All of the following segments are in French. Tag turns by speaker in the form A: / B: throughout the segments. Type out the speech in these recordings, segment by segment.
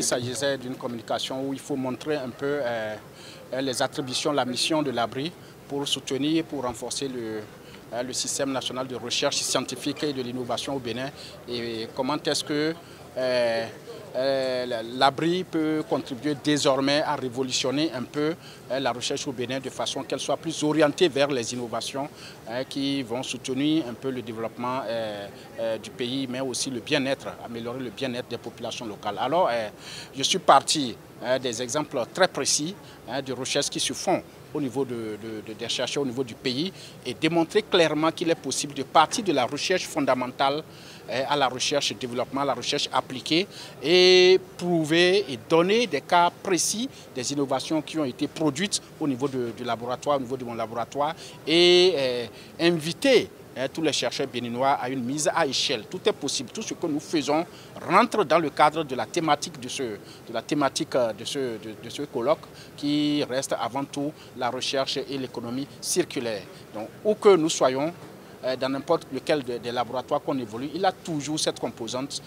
A: qu'il s'agissait d'une communication où il faut montrer un peu les attributions, la mission de l'abri pour soutenir, pour renforcer le système national de recherche scientifique et de l'innovation au Bénin et comment est-ce que l'abri peut contribuer désormais à révolutionner un peu la recherche au Bénin de façon qu'elle soit plus orientée vers les innovations qui vont soutenir un peu le développement du pays, mais aussi le bien-être, améliorer le bien-être des populations locales. Alors, je suis parti des exemples très précis de recherches qui se font au niveau des chercheurs au niveau du pays et démontrer clairement qu'il est possible de partir de la recherche fondamentale à la recherche développement, à la recherche appliquée et prouver et donner des cas précis des innovations qui ont été produites au niveau du laboratoire, au niveau de mon laboratoire et inviter tous les chercheurs béninois à une mise à échelle. Tout est possible. Tout ce que nous faisons rentre dans le cadre de la thématique de ce colloque qui reste avant tout la recherche et l'économie circulaire. Donc, où que nous soyons, dans n'importe lequel des laboratoires qu'on évolue, il a toujours cette composante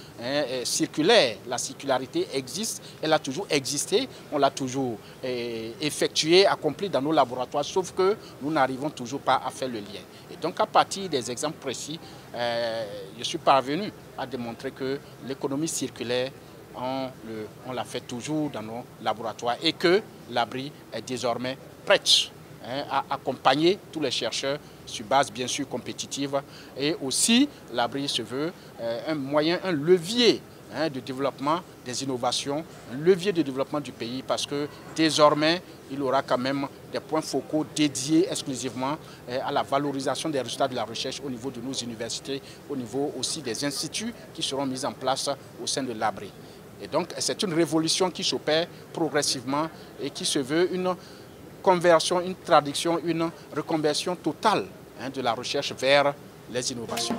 A: circulaire. La circularité existe, elle a toujours existé, on l'a toujours effectuée, accomplie dans nos laboratoires, sauf que nous n'arrivons toujours pas à faire le lien. Et donc à partir des exemples précis, je suis parvenu à démontrer que l'économie circulaire, on la fait toujours dans nos laboratoires et que l'abri est désormais prête à accompagner tous les chercheurs sur base bien sûr compétitive et aussi l'abri se veut un moyen, un levier de développement des innovations, un levier de développement du pays parce que désormais il aura quand même des points focaux dédiés exclusivement à la valorisation des résultats de la recherche au niveau de nos universités, au niveau aussi des instituts qui seront mis en place au sein de l'abri. Et donc c'est une révolution qui s'opère progressivement et qui se veut une conversion, une traduction, une reconversion totale de la recherche vers les innovations.